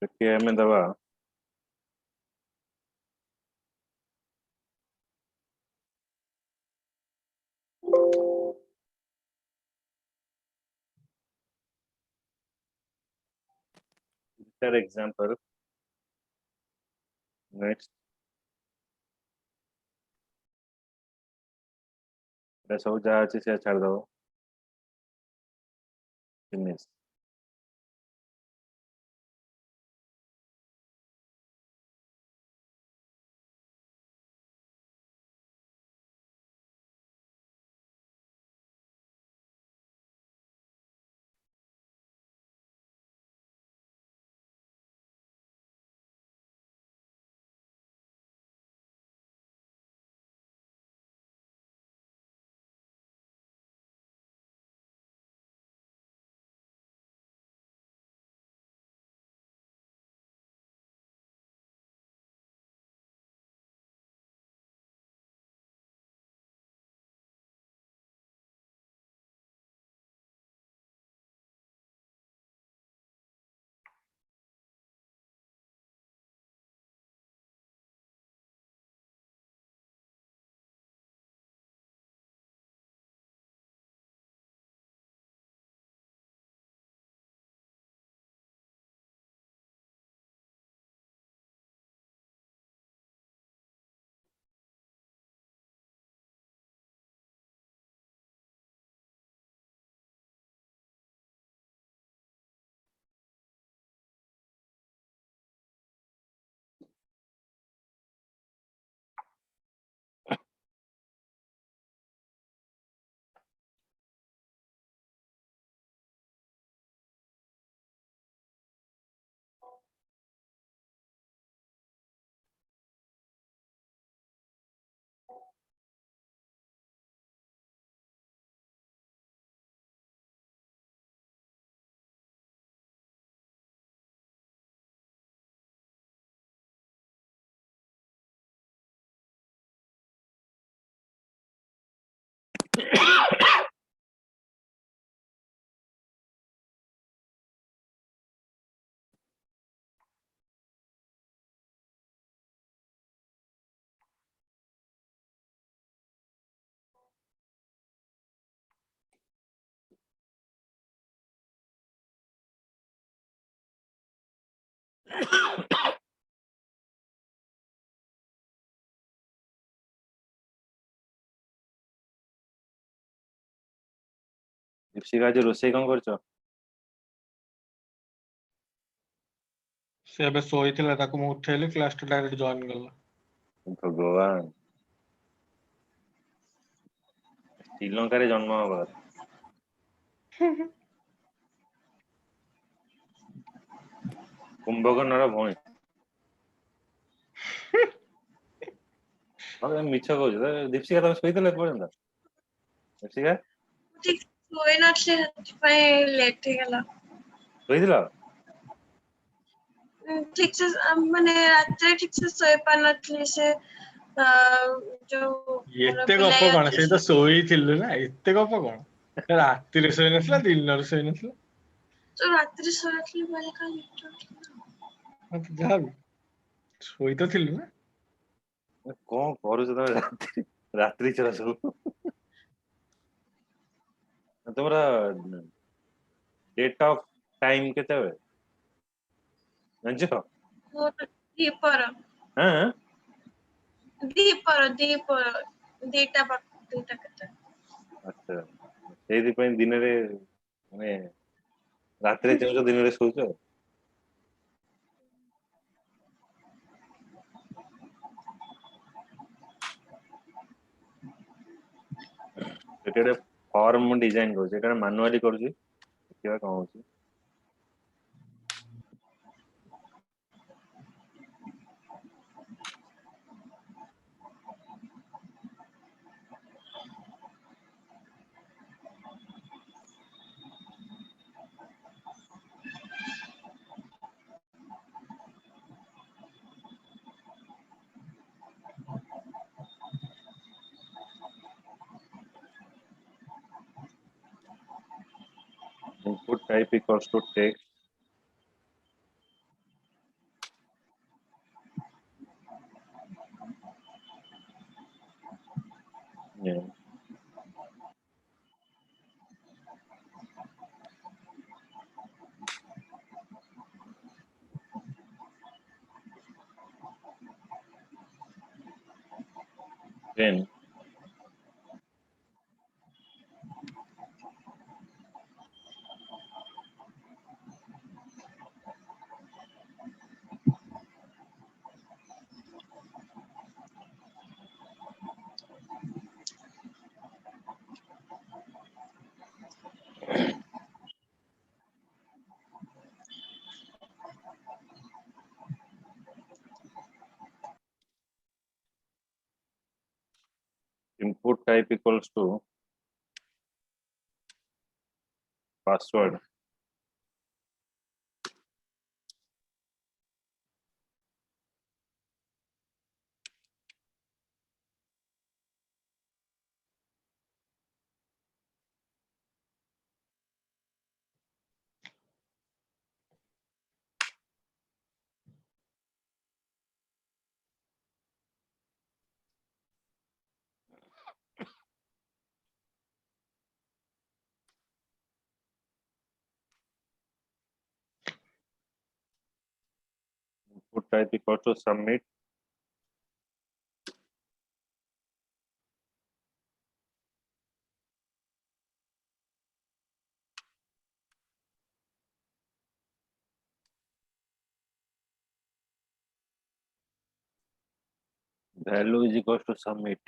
देखिए हमें दवा फॉर एग्जांपल नेक्स्ट सब जहाँ अच्छे से छाड़ दो फिनिश दीपशिका जो रोषेई कौन करছো से ଏବେ ଶୋଇଥିଲା ତାକୁ ମୁଁ ଉଠେଇଲି କ୍ଲାସ ଟା ଡାଇରେକ୍ଟ ଜଏନ୍ କଲା भगवान श्रीलंका रे जन्म हवा कुंभकर्णर भौणी अरे मिछ कहू दीपशिका तुम शोइतले पर्यंत दीपशिका ठीक सोई नथले ସେଥିପାଇଁ लेट ହେଇଗଲା ଶୋଇଥିଲ ठीक से माने रात्रे ठीक से सोई पानथली से जो ଏତେ ଗପ କଣ ସେ ତ ଶୋଇଥିଲୁ ନା ଏତେ ଗପ କଣ ରାତିରେ ଶୋଇ ନଥିଲା ଦିନରେ ଶୋଇ ନଥିଲା तो रात्रि सोई वाले का ଯାହା ବି ଶୋଇ ତ ଥିଲୁ ନା କଣ କରୁଛ ତମେ ରାତ୍ରି ଚରା ସବୁ ତମର डेट ऑफ टाइम केतेबे जानछ दीपर हां दीपर दीटा दीटा कते अच्छा सेहि पई दिन रे माने रात्रि चेउछ दिन रे सोउछ एटे फॉर्म डिजाइन करू एटा मैनुअली करू देखिबा कोन होची input type equals to text 10 input type equals to password input type equals to submit value is equals to submit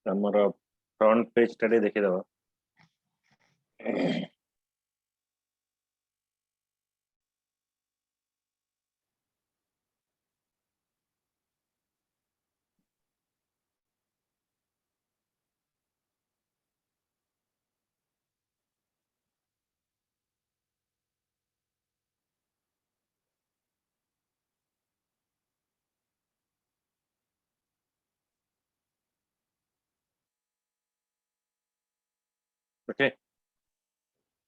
ଆମର front page ଟା ଟିକେ ଦେଖିଦବା ओके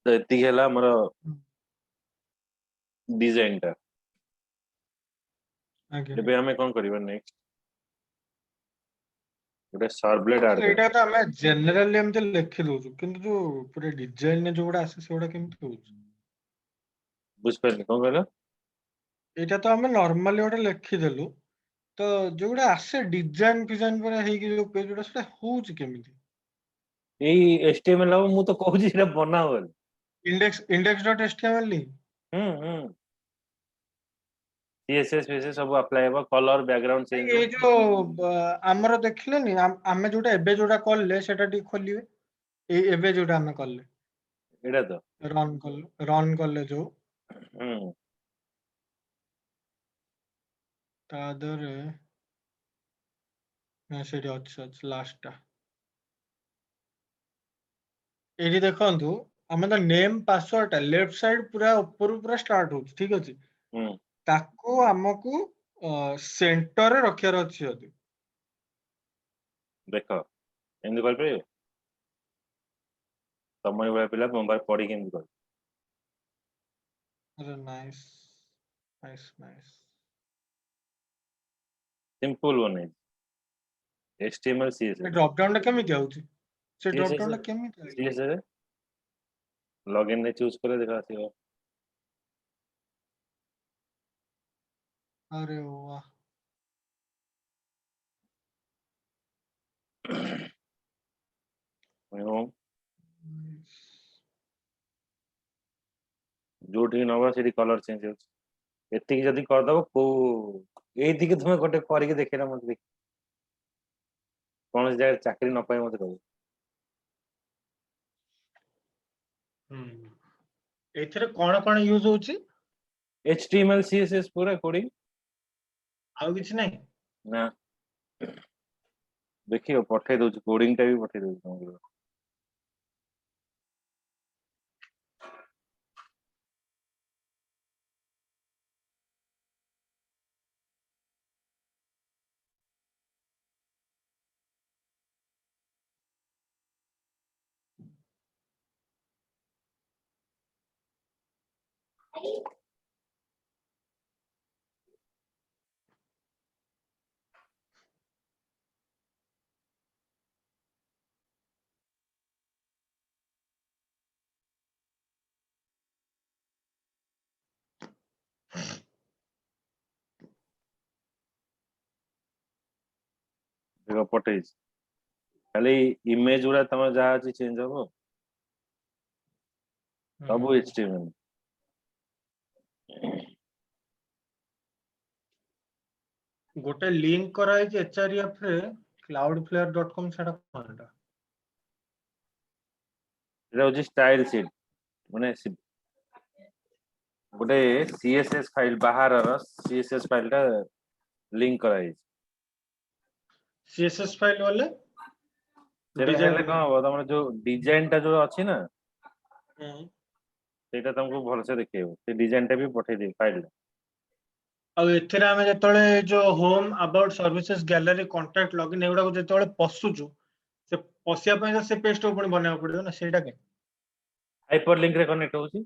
तो ଏତିକି ହେଲା ଆମର डिजाइन ଟା ଆଜ୍ଞା ଏବେ ଆମେ କଣ କରିବା ନେକ୍ସଟ ଗୋଟେ ସର୍ଭଲେଟ୍ ଆଡ୍ ଏଇଟା କରିବା ତ ଆମେ ଜେନେରାଲି ଏମିତି ଲେଖି ଦଉଛୁ କିନ୍ତୁ ଯୋଉ ପୁରା ଡିଜାଇନରେ ଯୋଉଗୁଡା ଆସେ ସେଗୁଡା କେମିତି ହଉଛି? ବୁଝିପାରିଲି କଣ କହିଲ ଏଇଟା ତ ଆମେ ନର୍ମାଲି ଗୋଟେ ଲେଖିଦେଲୁ ତ ଯୋଉଗୁଡା ଆସେ ଡିଜାଇନ ଫିଜାଇନ ପୁରା ହେଇକି ଯୋଉ ପେଜ ଗୁଡା ସେଟା ହଉଛି କେମିତି? ଏଇ HTML ହବ ମୁଁ ତ କହୁଛି ସେଟା ବନା ବୋଲି index.html ହୁଁ CSS ଫିଏସଏସ୍ ସବୁ ଆପ୍ଲାଏ ହେବ କଲର ବ୍ୟାକଗ୍ରାଉଣ୍ଡ ଚେଞ୍ଜ ଏଇ ଯୋଉ ଆମର ଦେଖିଲେନି ଆମେ ଯୋଉଟା ଏବେ ଯୋଉଟା କଲେ ସେଟା ଟିକେ ଖୋଲିବେ ଏଇ ଏବେ ଯୋଉଟା ଆମେ କଲେ ଏଇଟା ତ ରନ୍ କଲେ ଯୋଉ ହୁଁ ତା ଦେହରେ ସେଇଠି ଅଛି ଲାଷ୍ଟ ଟା ଏଇଠି ଦେଖନ୍ତୁ ଆମେ ତ ନେମ୍ ପାସୱାର୍ଡ ଟା ଲେଫ୍ଟ ସାଇଡ ପୁରା ଉପରୁ ପୁରା ଷ୍ଟାର୍ଟ ହଉଛି ଠିକ ଅଛି ହୁଁ ତାକୁ ଆମକୁ ସେଣ୍ଟରରେ ରଖିବାର ଅଛି ଯଦି ଦେଖ ଏମିତି କରିପାରିବେ ତମ ଭଳିଆ ପିଲା ମୋ ପାଖରେ ପଢିକି ଏମିତି କରିବେ अरे नाइस नाइस नाइस ସିମ୍ପଲ ବନେଇଛି HTML ये CSS ड्रॉप डाउन टा केमिति आउची से ड्रॉप CSS डाउन टा केमिति आउची CSS लॉगिन रे चूज करे देखा ଆସିବ अरे वाह ଯୋଉଠି ନବା ସେଠି କଲର ଚେଞ୍ଜ ହେଉଛି ଏତିକି ଯଦି କରିଦବ କୋଉ ଏଇତିକି ତମେ ଗୋଟେ କରିକି ଦେଖେଇଲା ମତେ ଦେଖ କୌଣସି ଜାଗାରେ ଚାକିରି ନ ପାଇ ମତେ କହିବ एथिरे कोण यूज होची HTML CSS पूरा कोडिंग आउ किछ नाही ना देखियो पठेଇ ଦଉଛି କୋଡିଂ ଟା ବି ପଠେଇ ଦଉଛି ତମକୁ देखो पटेज खाली इमेज गुड़ा तुम जहाँ अच्छी चेंज हम सब HTML गोटे लिंक कराई HRF रे cloudflare.com सेटा कोनटा এটা হচ্ছে স্টাইল সিট মানে ଗୋଟେ CSS ফাইল ବାହାରର CSS ଫାଇଲଟା ଲିଙ୍କ କରାଯାଇଛି CSS फाइल वाले ସେଟା ହେଲେ କଣ ହବ ତମର ଯୋଉ ଡିଜାଇନଟା ଯୋଉ ଅଛି ନା ସେଇଟା ତମକୁ ଭଲସେ ଦେଖେଇବ ସେ ଡିଜାଇନଟା ବି ପଠେଇଦେବି ଫାଇଲଟା ଆଉ ଏଥିରେ ଆମେ ଯେତେବେଳେ ଯୋଉ ହୋମ ଆବାଉଟ ସର୍ଭିसेସ୍ ଗ୍ୟାଲେରୀ କଣ୍ଟାକ୍ଟ ଲଗଇନ୍ ଏଗୁଡାକୁ ଯେତେବେଳେ ପଶୁଛୁ ସେ ପଶିବା ପାଇଁ ତ ସେ ପେଜଟାକୁ ପୁଣି ବନେଇବାକୁ ପଡିବ ନା ସେଇଟା କେମିତି ହାଇପର ଲିଙ୍କରେ କନେକ୍ଟ ହଉଛି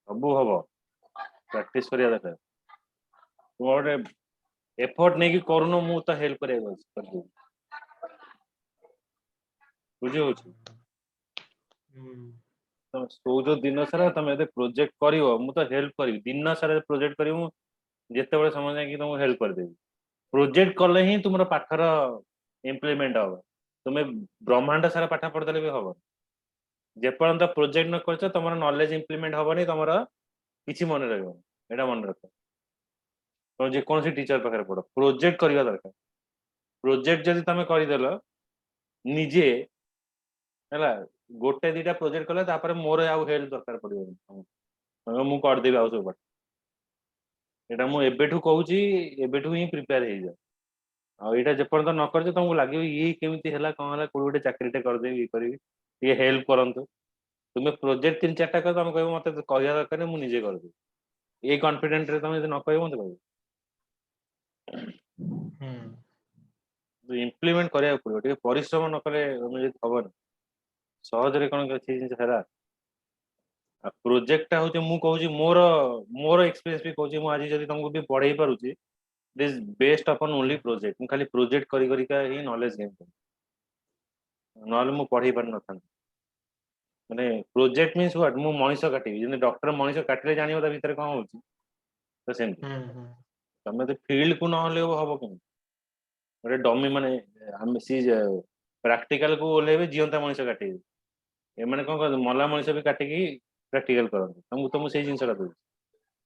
ସବୁ ହବ ପ୍ରାକ୍ଟିସ କରିବା ଦରକାର ତୁମ ଗୋଟେ ଏଫର୍ଟ ନେଇକି କରୁନ ମୁଁ ତ ହେଲ୍ପ କରିବାକୁ ଅଛି କରିଦେବି ବୁଝି ହଉଛି ତମେ ଶୋଉଛ ଦିନ ସାରା ତମେ ଯଦି ପ୍ରୋଜେକ୍ଟ କରିବ ମୁଁ ତ ହେଲ୍ପ କରିବି ଦିନ ସାରା ପ୍ରୋଜେକ୍ଟ କରିବ ମୁଁ ଯେତେବେଳେ ସମୟ ଯାଇକି ତମକୁ ହେଲ୍ପ କରିଦେବି ପ୍ରୋଜେକ୍ଟ କଲେ ହିଁ ତୁମର ପାଠର ଇମ୍ପ୍ଲିମେଣ୍ଟ ହବ ତୁମେ ବ୍ରହ୍ମାଣ୍ଡ ସାରା ପାଠ ପଢିଦେଲେ ବି ହବ ଯେପର୍ଯ୍ୟନ୍ତ ପ୍ରୋଜେକ୍ଟ ନ କରିଛ ତମର ନଲେଜ ଇମ୍ପ୍ଲିମେଣ୍ଟ ହବନି ତମର କିଛି ମନେ ରହିବନି ଏଇଟା ମନେ ରଖ ତମେ ଯେକୌଣସି ଟିଚର ପାଖରେ ପଢ ପ୍ରୋଜେକ୍ଟ କରିବା ଦରକାର ପ୍ରୋଜେକ୍ଟ ଯଦି ତମେ କରିଦେଲ ନିଜେ ହେଲା ଗୋଟେ ଦିଟା ପ୍ରୋଜେକ୍ଟ କଲେ ତାପରେ ମୋର ଆଉ ହେଲ୍ପ ଦରକାର ପଡିବନି ମୁଁ କରିଦେବି ଆଉ ସବୁ ପାଠ ଏଇଟା ମୁଁ ଏବେଠୁ କହୁଛି ଏବେଠୁ ହିଁ ପ୍ରିପେୟାର ହେଇଯାଅ ଆଉ ଏଇଟା ଯେପର୍ଯ୍ୟନ୍ତ ନ କରିଛ ତମକୁ ଲାଗିବ ଇଏ କେମିତି ହେଲା କଣ ହେଲା କୋଉ ଗୋଟେ ଚାକିରିଟେ କରିଦେବି ଇଏ କରିବି ଟିକେ ହେଲ୍ପ କରନ୍ତୁ ତୁମେ ପ୍ରୋଜେକ୍ଟ 3-4ଟା କର ତମେ କହିବ ମତେ କହିବା ଦରକାର ନାହିଁ ମୁଁ ନିଜେ କରିଦେବି ଏଇ କନଫିଡେଣ୍ଟରେ ତମେ ଯଦି ନ କହିବ ମତେ କହିବ ଇମ୍ପ୍ଲିମେଣ୍ଟ କରିବାକୁ ପଡିବ ଟିକେ ପରିଶ୍ରମ ନ କଲେ ତମେ ଯଦି ହବନି ସହଜରେ କଣ କିଛି ଜିନିଷ ହେଲା ଆଉ ପ୍ରୋଜେକ୍ଟଟା ହଉଛି ମୁଁ କହୁଛି ମୋର ମୋର ଏକ୍ସପିରିଏନ୍ସ ବି କହୁଛି ମୁଁ ଆଜି ଯଦି ତମକୁ ବି ପଢେଇ ପାରୁଛି this best upon only project ମୁଁ ଖାଲି ପ୍ରୋଜେକ୍ଟ କରି କରିକା ହିଁ ନଲେଜ ଗେନ୍ କଲି ନହେଲେ ମୁଁ ପଢେଇ ପାରିନଥାନ୍ତି ମାନେ ପ୍ରୋଜେକ୍ଟ ମିନ୍ସ ହ୍ୱାଟ ମୁଁ ମଣିଷ କାଟିବି ଯେମିତି ଡକ୍ଟର ମଣିଷ କାଟିଲେ ଜାଣିବ ତା ଭିତରେ କଣ ହଉଛି ତ ସେମିତି ତମେ ଯଦି ଫିଲ୍ଡକୁ ନହେଲେ ହବ କେମିତି ଗୋଟେ ଡମି ମାନେ ଆମେ ସି ପ୍ରାକ୍ଟିକାଲକୁ ଓହ୍ଲେଇବେ ଜିଅନ୍ତା ମଣିଷ କାଟିବେ ଏମାନେ କଣ କରନ୍ତି ମଲା ମଣିଷ ବି କାଟିକି ପ୍ରାକ୍ଟିକାଲ କରନ୍ତି ତମକୁ ତ ମୁଁ ସେଇ ଜିନିଷଟା ଦଉଛି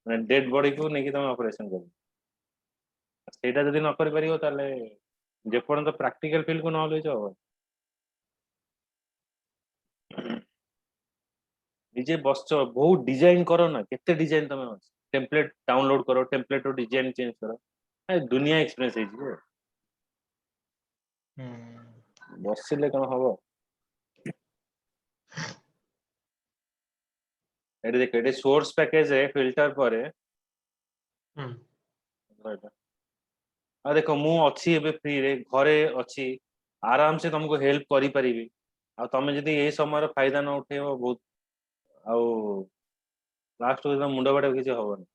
ମାନେ ଡେଡ୍ ବଡିକୁ ନେଇକି ତମେ ଅପରେସନ କରିବ ସେଇଟା ଯଦି ନ କରିପାରିବ ତାହେଲେ ଯେପର୍ଯ୍ୟନ୍ତ ପ୍ରାକ୍ଟିକାଲ ଫିଲ୍ଡକୁ ନ ଓହ୍ଲେଇଛ ହବ ନିଜେ ବସଛ ବହୁତ ଡିଜାଇନ କର ନା କେତେ ଡିଜାଇନ ତମେ ଅଛି ଟେମ୍ପଲେଟ ଡାଉନଲୋଡ କର ଟେମ୍ପଲେଟର ଡିଜାଇନ ଚେଞ୍ଜ କର ଦୁନିଆ ଏକ୍ସପିରିଏନ୍ସ ହେଇଯିବ ବସିଲେ କଣ ହବ ଏଠି ଦେଖ ଏଠି ସୋର୍ସ ପ୍ୟାକେଜ ଫିଲ୍ଟର ପରେ ଆଉ ଦେଖ ମୁଁ ଅଛି ଏବେ ଫ୍ରିରେ ଘରେ ଅଛି ଆରାମ ସେ ତମକୁ ହେଲ୍ପ କରିପାରିବି ଆଉ ତମେ ଯଦି ଏଇ ସମୟର ଫାଇଦା ନ ଉଠେଇବ ବହୁତ ଆଉ ଲାଷ୍ଟ ମୁଣ୍ଡ ବାଡେଇବ କିଛି ହବନି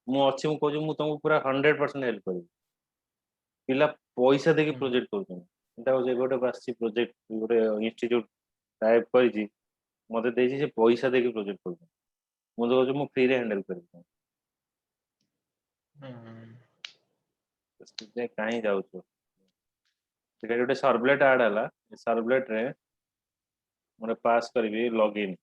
ମୁଁ ଅଛି ମୁଁ କହୁଛି ମୁଁ ତମକୁ ପୁରା 100% ହେଲ୍ପ କରିବି ପିଲା ପଇସା ଦେଇକି ପ୍ରୋଜେକ୍ଟ କରୁଛନ୍ତି ଏଇଟା ହଉଛି ଗୋଟେ ଆସିଛି ପ୍ରୋଜେକ୍ଟ ଗୋଟେ ଇନଷ୍ଟିଚ୍ୟୁଟ ଟାଇପ କରିଛି ମତେ ଦେଇଛି ସେ ପଇସା ଦେଇକି ପ୍ରୋଜେକ୍ଟ କରୁଛନ୍ତି ମୁଁ ତ କହୁଛି ମୁଁ ଫ୍ରିରେ ହ୍ୟାଣ୍ଡେଲ କରିବି କାହିଁ ଯାଉଛୁ ସେଟା ଗୋଟେ ସର୍ଭଲେଟ ଆଡ ହେଲା ସର୍ଭଲେଟ ରେ ଗୋଟେ ପାସ୍ କରିବି ଲଗଇନ୍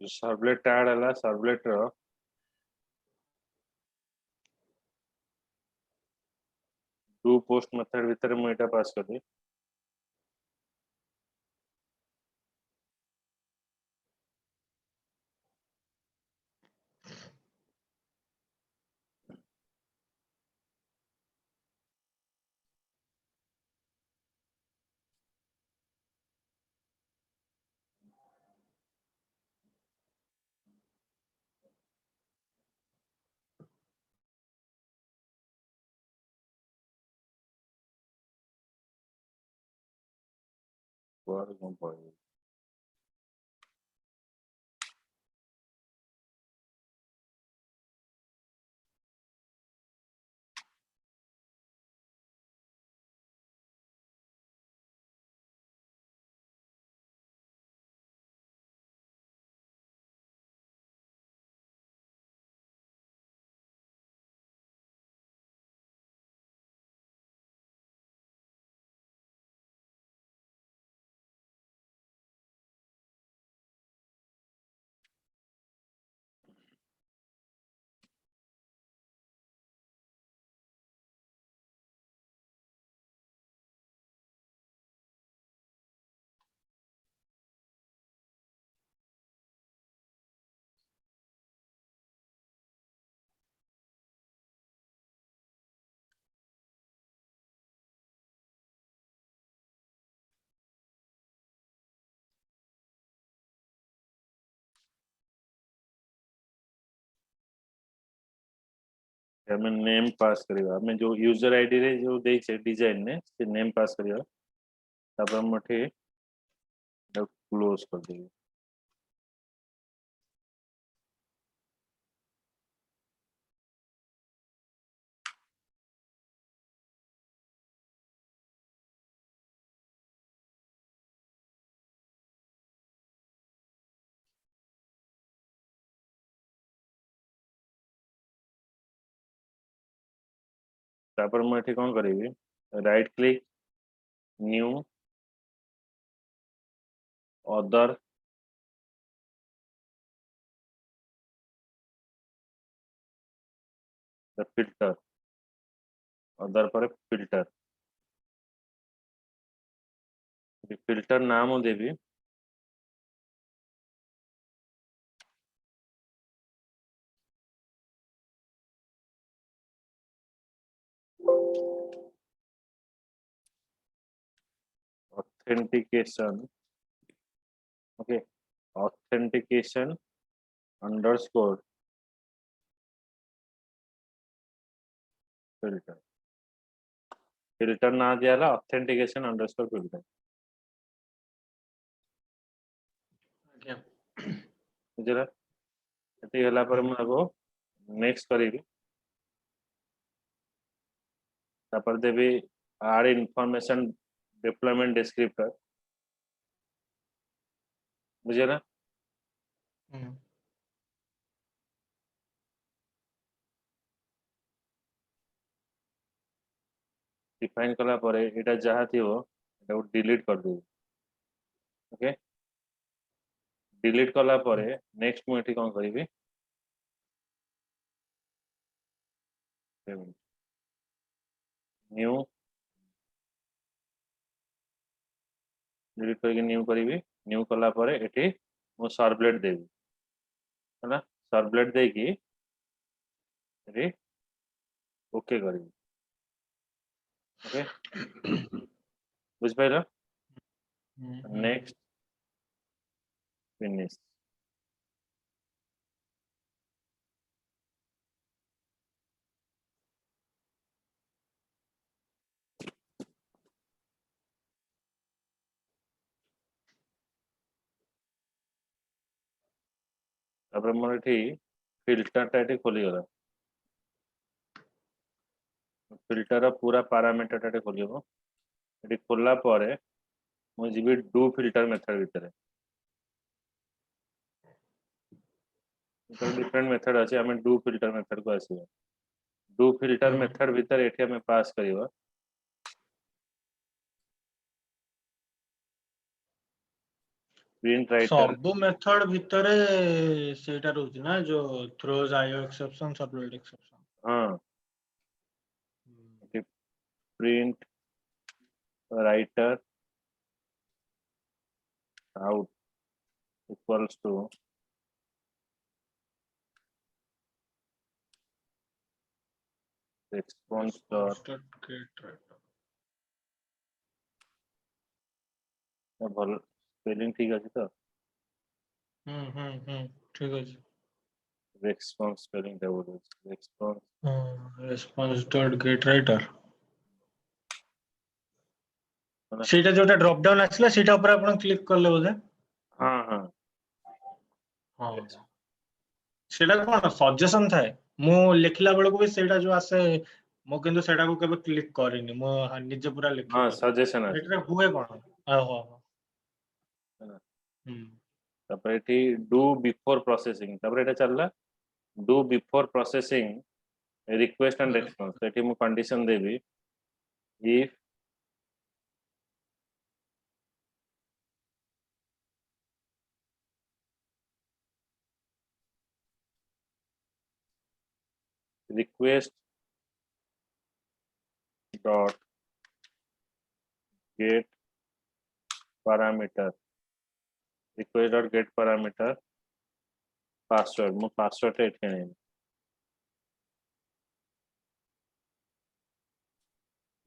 ସର୍ଭଲେଟ ଆଡ ହେଲା ସର୍ଭଲେଟ ର डू पोस्ट मेथड भितर मु एटा पास करबी कुआडे कोन पड़े हमें नेम पास करिवा हमें जो यूजर आईडी रे जो देई छे डिजाइन ने से नेम पास करिवा तापर मठे क्लोज कर देबी तापर मु एठी कोन करिवि right click new other the filter other पर फिल्टर फिल्टर नाम देवी authentication okay authentication underscore filter filter ना दिया ऑथेंटिकेशन अंडरस्कोर फिल्टर ଆଜ୍ଞା बुझला एती होला पर मु आगो नेक्स्ट करिवि तापर देवी ऐड इंफॉर्मेशन डिप्लॉयमेंट डिस्क्रिप्टर बुझला ହୁଁ डिफाइन कला परे एटा जहा थिवो एटा डिलीट कर देबी ओके डिलीट कला परे नेक्स्ट मु एठी कोन करिवि न्यू डिलीट करके न्यू करिवि न्यू कला परे एठी मु सर्वलेट देबी हैना सर्वलेट देकी एठी ओके करिवि ओके बुझ पाइलो नेक्स्ट फिनिश तापर मोर एठी फिल्टर टा एठी खोली गला फिल्टर पूरा पैरामीटर टा खोलिबो एठी खोलला परे मु जीबी डू फिल्टर मेथड भितर डिफरेंट मेथड अछि हमें डू फिल्टर मेथड को आसीबो डू फिल्टर मेथड भितर एठी हमें पास करिवो प्रिंट राइटर ସବୁ ମେଥଡ ଭିତରେ ସେଇଟା ରହୁଛି ନା ଯୋଉ throws IO exception sublet exception हां print writer out equals to response dot get right. ଭଲ spelling ठीक ଅଛି ତ ठीक ଅଛି। response spelling ଟା ବୋଧେ response response dot get writer ମାନେ ସେଇଟା ଯୋଉଟା ଡ୍ରପ ଡାଉन ଆସିଲା ସେଇଟା ଉପରେ ଆପଣ କ୍ଲିକ୍ କଲେ ବୋଧେ। ହଁ ହଁ ହଁ ସେଇଟା କଣ ସଜେସନ ଥାଏ, ମୁଁ ଲେଖିଲା ବେଳକୁ ବି ସେଇଟା ଯୋଉ ଆସେ ମୁଁ କିନ୍ତୁ ସେଇଟାକୁ କେବେ କ୍ଲିକ୍ କରିନି, ମୁଁ ନିଜେ ପୁରା ହଁ ଲେଖିଦିଏ। ସଜେସନ ଅଛି ଏଠାରେ ହୁଏ କଣ? ଓହୋ ହେଲା। ହୁଁ ତାପରେ ଏଠି ଡୁ ବିଫୋର ପ୍ରୋसेସିଂ ତାପରେ ଏଟା ଚାଲିଲା ଡୁ ବିଫୋର ପ୍ରୋसेସିଂ ରିକ୍वेଷ୍ଟ ଆଣ୍ଡ ରେସ୍ପନ୍ସ ଏଠି ମୁଁ କଣ୍ଡିशन ଦେବି if request dot get parameter request dot get parameter password ମୁଁ password ଟା ଏଠି ଆଣିବି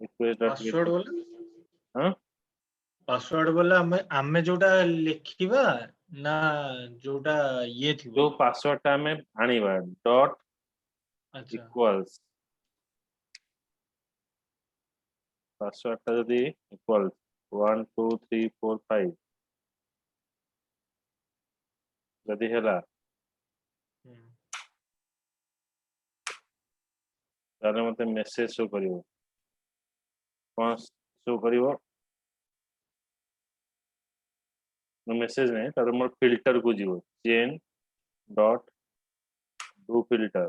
request dot get ପାସୱାର୍ଡ ବୋଲେ ହଁ ପାସୱାର୍ଡ ବୋଲେ ଆମେ ଯୋଉଟା ଲେଖିବା ନା ଯୋଉଟା ଇଏ ଥିବ। ଯୋଉ password ଟା ଆମେ ଆଣିବା dot ଆଚ୍ଛା equals password ଟା ଯଦି equals 1 2 3 4 5 ଯଦି ହେଲା ତାହେଲେ ମତେ ମେସେଜ ଶୋ କରିବ କଣ ଶୋ କରିବ ମେସେଜ ନାହିଁ ତାପରେ ମୋର ଫିଲ୍ଟର କୁ ଯିବ chain dot do filter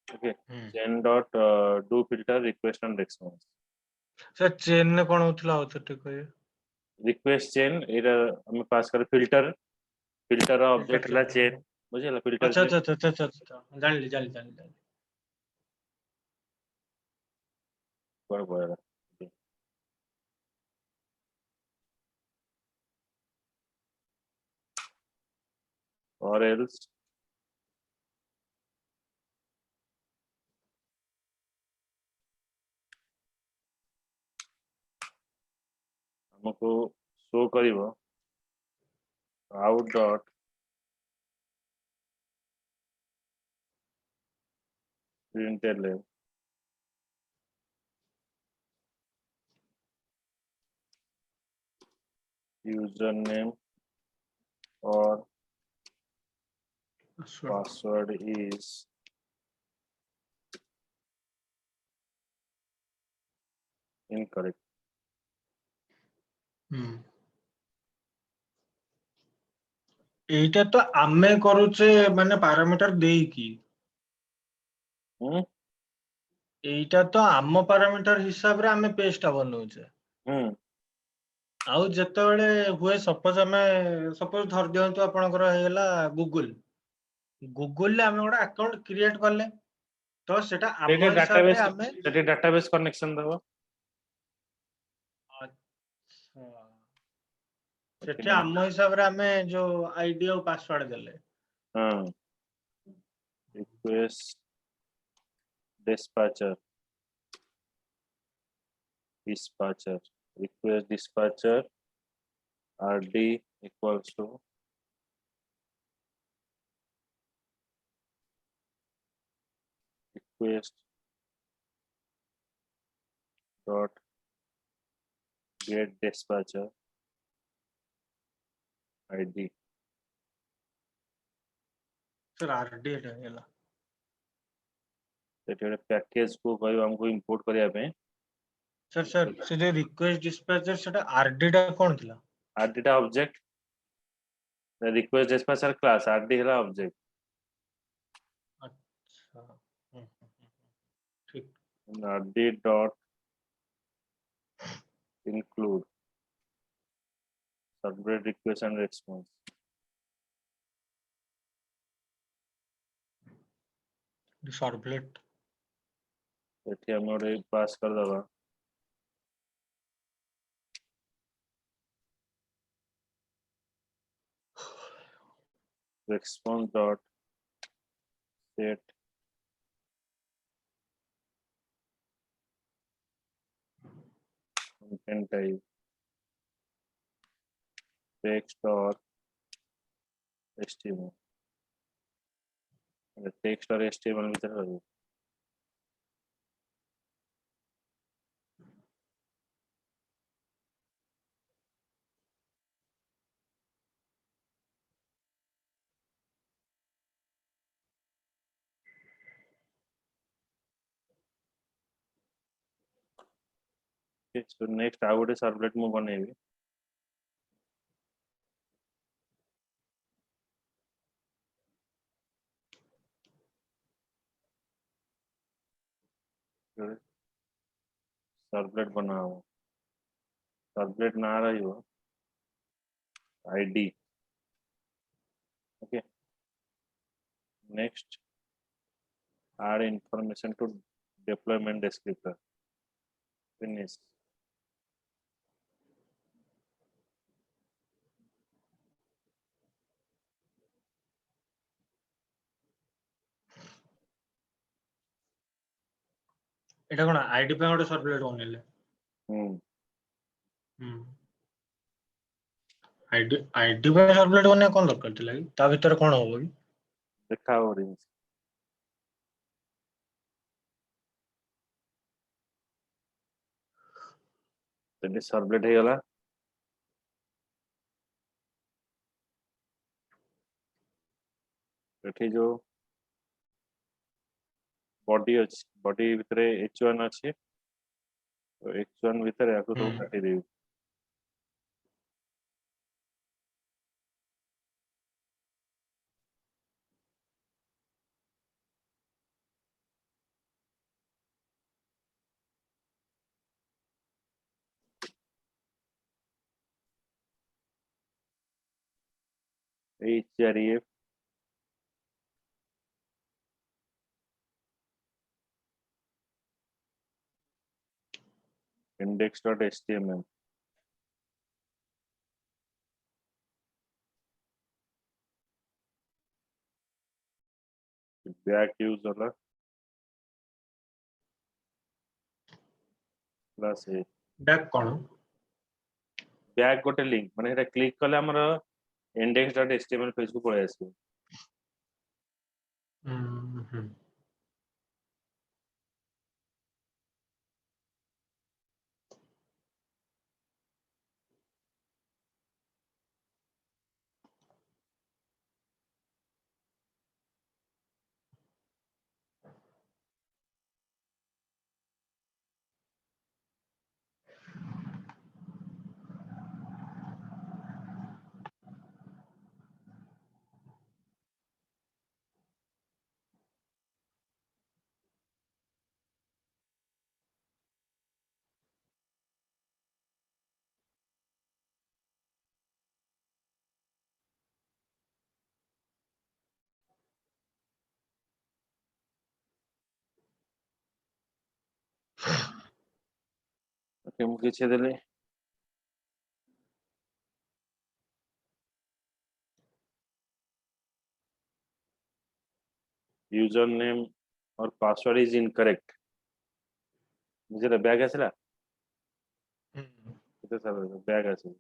okay chain dot do filter request and response sir chain ରେ କଣ ହଉଥିଲା ଆଉ ଥରେ ଟିକେ କହିବେ। रिक्वेस्ट चेन एरा हमें पास कर फिल्टर फिल्टर ऑब्जेक्ट ଫିଲ୍ଟର ला ଚେନ୍ चेन बुझे ला फिल्टर ଆଚ୍ଛା चेन ଆଚ୍ଛା ଆଚ୍ଛା ଆଚ୍ଛା ଆଚ୍ଛା ଜାଣିଲି। कौन बोलेगा और एल्स हमको शो करिवो out dot println user name और password is incorrect এইটা ତ ଆମେ କରୁଛେ ମାନେ ପାରାମିଟର ଦେଇକି, हम्म এইଟା ତ ଆମ ପାରାମିଟର ହିସାବରେ ଆମେ ପେଜ ଟା ବନଉଛେ। हम्म ଆଉ ଯେତେବେଳେ ହୁଏ ସପୋଜ ଧରି ଦିଅନ୍ତୁ ଆପଣଙ୍କର ହେଇଗଲା ଗୁଗୁଲରେ ଆମେ ଗୋଟେ ଆକାଉଣ୍ଟ କ୍ରିଏଟ କଲେ ତ ସେଟା ଆମ ହିସାବରେ ଆମେ ସେଠି ଡାଟାବେସ କନେକ୍शन ଦବ ଆଚ୍ଛା, ସେଠି ଆମ ହିସାବରେ ଆମେ ଯୋଉ ଆଇଡି ଆଉ ପାସୱାର୍ଡ ଦେଲେ हां request dispatcher request dispatcher rd equals to request dot get dispatcher id sir RD एटा हैला ସେଠି ଗୋଟେ ପ୍ୟାକେଜ କୁ କହିବ ଆମକୁ ଇମ୍ପୋର୍ଟ କରିବା ପାଇଁ सर से जो रिक्वेस्ट डिस्पैचर सेटा आरडी टा कोन थिला rd ଟା object request dispatcher class rd ହେଲା ऑब्जेक्ट अच्छा ठीक rd dot include subject request and response servlet एठी हम गोटे पास कर दबा response dot set content type text or html text और html भीतर रहू सो नेक्स्ट आउ गोटे सर्वलेट मु बनेबी सर्वलेट बनाओ सर्वलेट ना रही हो ID okay next add information to deployment descriptor finish Etah cone ID पे गोटे सर्वलेट बनेले आईडी पे सर्वलेट बने कोन दरकार थिला कि ता भीतर कोन होबो कि देखा हो रही तो सर्वलेट हो गला एठी जो बॉडी अछि बॉडी भितरे h1 अछि तो h1 भितरे याको तो काटी देबी href index.html back use वाला प्लस ए बैक कोन बैक गोटे लिंक माने एटा क्लिक करले हमर index.html पेज को पळे आसी ओके मु किछ देले यूजर नेम और पासवर्ड इज इनकरेक्ट मुझे बैग आसला केते सारा बैग आसी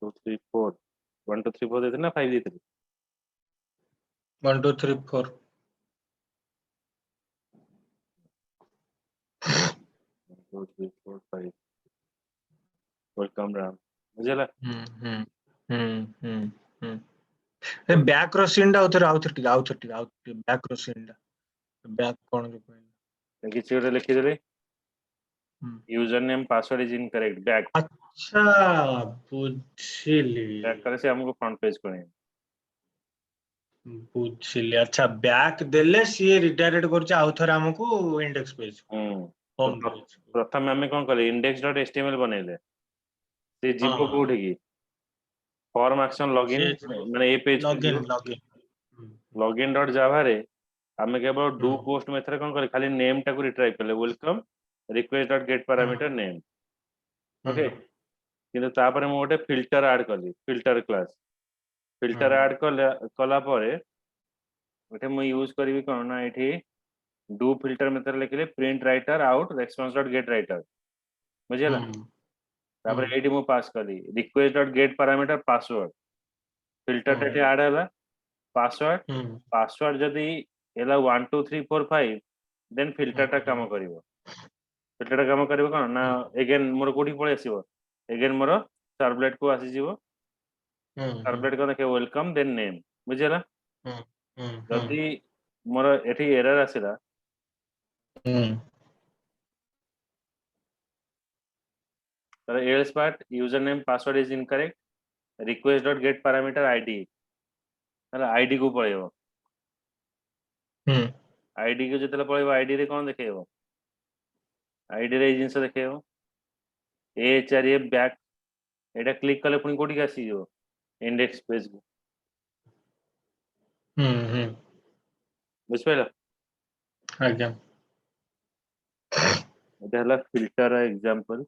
2 3 4 1 2 3 4 देते ना 5 देते 1 2 3 4 2 3 4 5 वेलकम राम बुझला ए बैक रो सीन डा आउथर बैक रो सीन डा बैक कोन जो कहले किछ गोटे लिखि देले user name password is incorrect back अच्छा बुझिली बैक करे से हमको फ्रंट पेज को बुझिली अच्छा बैक देले सी रिडायरेक्ट करछ आउथर हमको इंडेक्स पेज होम पेज प्रथम हमें कोन करे index.html बनेले से जीवो कोड की फॉर्म एक्शन लॉगिन माने a page login login dot Java रे आमे केवल डू हम्म, पोस्ट मेथड कोन करे खाली नेम टाको रिट्राइव करले welcome request dot get parameter name okay किंतु तापर मु गोटे फिल्टर ऐड कली फिल्टर क्लास फिल्टर ऐड कला परे एठे मु यूज करबी कोन ना एठी डू फिल्टर मेथड लिखले print writer out response dot get writer बुझिला तापर एठी मु पास कली request dot get parameter password filter एठी ऐड हला पासवर्ड पासवर्ड जदी एला 1 2 3 4 5 देन फिल्टर टा काम करिवो फिल्टर टा काम करिवो कोन ना अगेन मोर कोठी पळे आसीबो अगेन मोर सर्वलेट को आसी जीवो सर्वलेट को देखे वेलकम देन नेम बुझिला जदी मोर एठी एरर आसीला तर else part user name password is incorrect request dot get parameter ID हला आईडी को पळेबो आईडी को जतले पळेबो आईडी रे कोन देखेबो आईडी रे जिंस देखेबो एचआरए बैक एटा क्लिक कले पुनी कोठी आसी जीवो इंडेक्स पेज को बुझ पाइला आज्ञा एटा हला फिल्टर एग्जांपल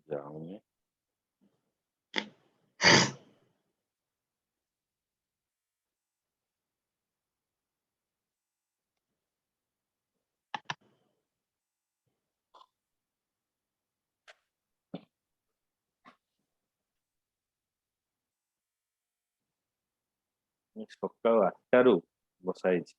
जाऊंगे ସକାଳ 8ଟାରୁ ବସା ହେଇଛି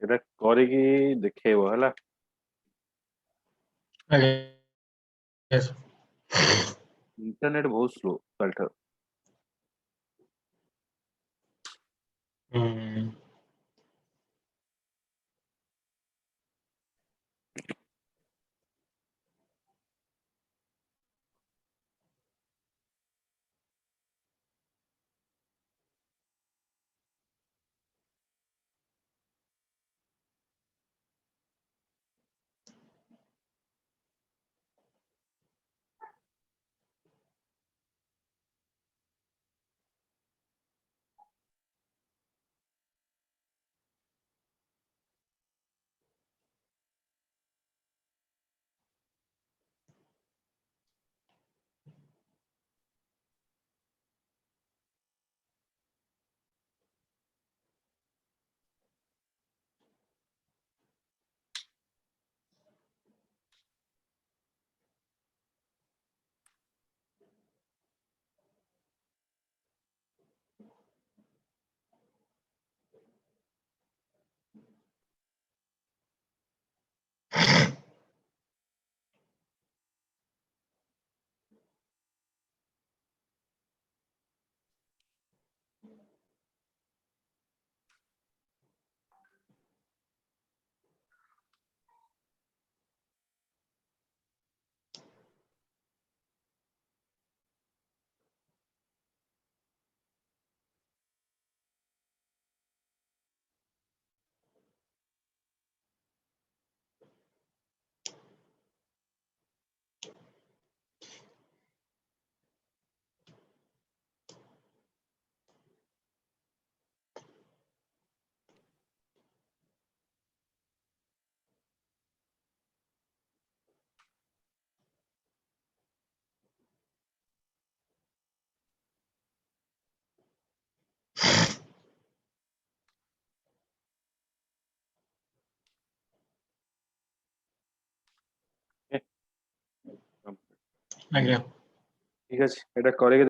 ଏଟା କରିକି ଦେଖେଇବ ହେଲା इंटरनेट बहुत स्लो कल ଆଜ୍ଞା ଠିକ ଅଛି ଏଟା କରିକି